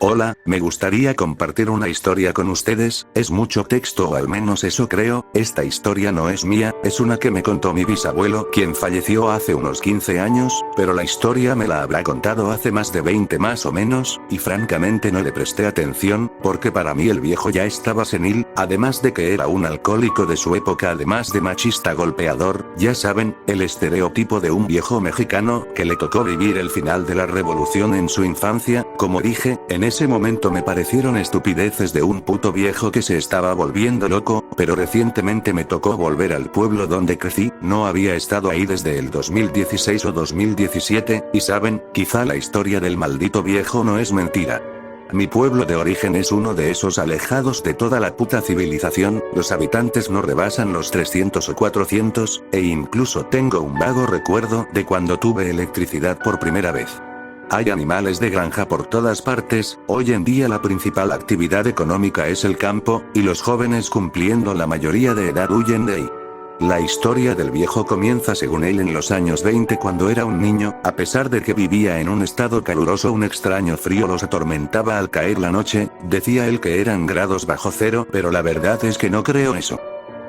Hola, me gustaría compartir una historia con ustedes, es mucho texto o al menos eso creo, esta historia no es mía, es una que me contó mi bisabuelo, quien falleció hace unos 15 años, pero la historia me la habrá contado hace más de 20 más o menos, y francamente no le presté atención, porque para mí el viejo ya estaba senil, además de que era un alcohólico de su época además de machista golpeador, ya saben, el estereotipo de un viejo mexicano, que le tocó vivir el final de la revolución en su infancia, como dije, en ese momento me parecieron estupideces de un puto viejo que se estaba volviendo loco, pero recientemente me tocó volver al pueblo donde crecí, no había estado ahí desde el 2016 o 2017, y saben, quizá la historia del maldito viejo no es mentira. Mi pueblo de origen es uno de esos alejados de toda la puta civilización, los habitantes no rebasan los 300 o 400, e incluso tengo un vago recuerdo de cuando tuve electricidad por primera vez. Hay animales de granja por todas partes, hoy en día la principal actividad económica es el campo, y los jóvenes cumpliendo la mayoría de edad huyen de ahí. La historia del viejo comienza según él en los años 20 cuando era un niño, a pesar de que vivía en un estado caluroso un extraño frío los atormentaba al caer la noche, decía él que eran grados bajo cero pero la verdad es que no creo eso.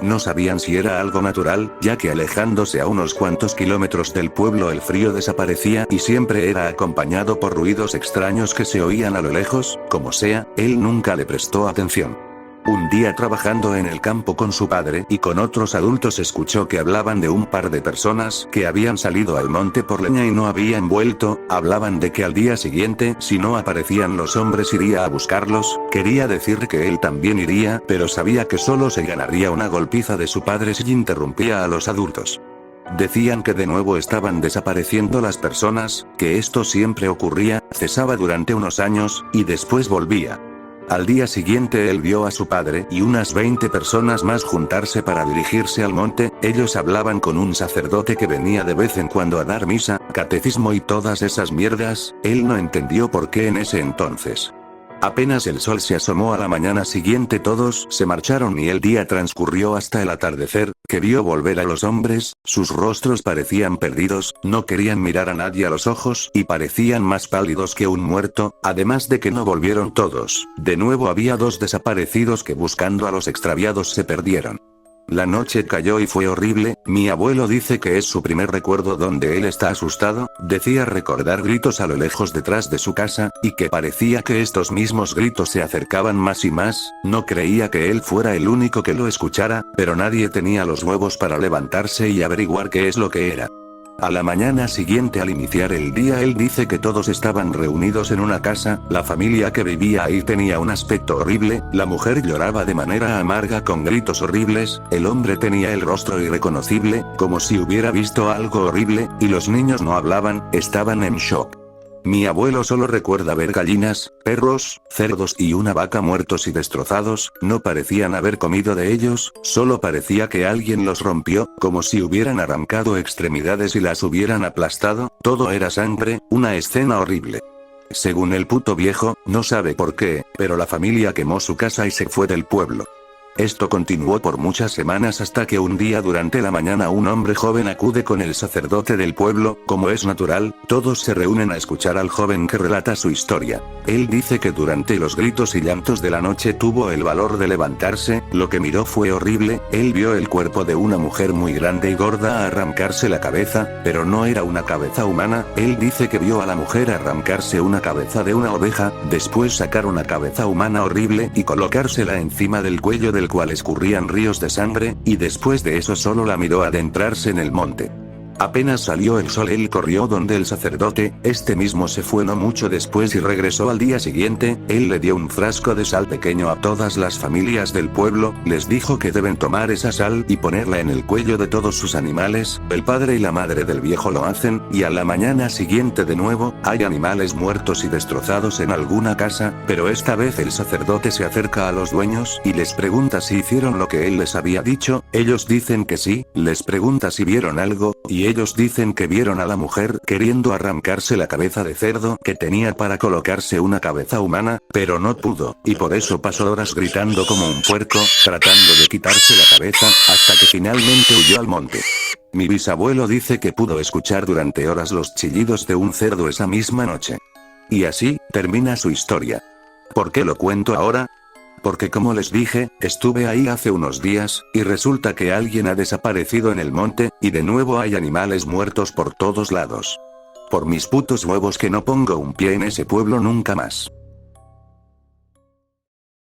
No sabían si era algo natural, ya que alejándose a unos cuantos kilómetros del pueblo el frío desaparecía y siempre era acompañado por ruidos extraños que se oían a lo lejos, como sea, él nunca le prestó atención. Un día trabajando en el campo con su padre y con otros adultos escuchó que hablaban de un par de personas que habían salido al monte por leña y no habían vuelto, hablaban de que al día siguiente si no aparecían los hombres iría a buscarlos, quería decir que él también iría, pero sabía que solo se ganaría una golpiza de su padre si interrumpía a los adultos. Decían que de nuevo estaban desapareciendo las personas, que esto siempre ocurría, cesaba durante unos años, y después volvía. Al día siguiente él vio a su padre y unas 20 personas más juntarse para dirigirse al monte, ellos hablaban con un sacerdote que venía de vez en cuando a dar misa, catecismo y todas esas mierdas, él no entendió por qué en ese entonces. Apenas el sol se asomó a la mañana siguiente todos se marcharon y el día transcurrió hasta el atardecer, que vio volver a los hombres, sus rostros parecían perdidos, no querían mirar a nadie a los ojos y parecían más pálidos que un muerto, además de que no volvieron todos, de nuevo había 2 desaparecidos que buscando a los extraviados se perdieron. La noche cayó y fue horrible, mi abuelo dice que es su primer recuerdo donde él está asustado, decía recordar gritos a lo lejos detrás de su casa, y que parecía que estos mismos gritos se acercaban más y más, no creía que él fuera el único que lo escuchara, pero nadie tenía los huevos para levantarse y averiguar qué es lo que era. A la mañana siguiente al iniciar el día él dice que todos estaban reunidos en una casa, la familia que vivía ahí tenía un aspecto horrible, la mujer lloraba de manera amarga con gritos horribles, el hombre tenía el rostro irreconocible, como si hubiera visto algo horrible, y los niños no hablaban, estaban en shock. Mi abuelo solo recuerda ver gallinas, perros, cerdos y una vaca muertos y destrozados, no parecían haber comido de ellos, solo parecía que alguien los rompió, como si hubieran arrancado extremidades y las hubieran aplastado, todo era sangre, una escena horrible. Según el puto viejo, no sabe por qué, pero la familia quemó su casa y se fue del pueblo. Esto continuó por muchas semanas hasta que un día durante la mañana un hombre joven acude con el sacerdote del pueblo, como es natural, todos se reúnen a escuchar al joven que relata su historia. Él dice que durante los gritos y llantos de la noche tuvo el valor de levantarse, lo que miró fue horrible, él vio el cuerpo de una mujer muy grande y gorda arrancarse la cabeza, pero no era una cabeza humana, él dice que vio a la mujer arrancarse una cabeza de una oveja, después sacar una cabeza humana horrible y colocársela encima del cuello del cual escurrían ríos de sangre, y después de eso solo la miró adentrarse en el monte. Apenas salió el sol él corrió donde el sacerdote, este mismo se fue no mucho después y regresó al día siguiente, él le dio un frasco de sal pequeño a todas las familias del pueblo, les dijo que deben tomar esa sal y ponerla en el cuello de todos sus animales, el padre y la madre del viejo lo hacen, y a la mañana siguiente de nuevo, hay animales muertos y destrozados en alguna casa, pero esta vez el sacerdote se acerca a los dueños y les pregunta si hicieron lo que él les había dicho, ellos dicen que sí, les pregunta si vieron algo, y ellos dicen que vieron a la mujer queriendo arrancarse la cabeza de cerdo que tenía para colocarse una cabeza humana, pero no pudo, y por eso pasó horas gritando como un puerco, tratando de quitarse la cabeza, hasta que finalmente huyó al monte. Mi bisabuelo dice que pudo escuchar durante horas los chillidos de un cerdo esa misma noche. Y así, termina su historia. ¿Por qué lo cuento ahora? Porque como les dije, estuve ahí hace unos días, y resulta que alguien ha desaparecido en el monte, y de nuevo hay animales muertos por todos lados. Por mis putos huevos que no pongo un pie en ese pueblo nunca más.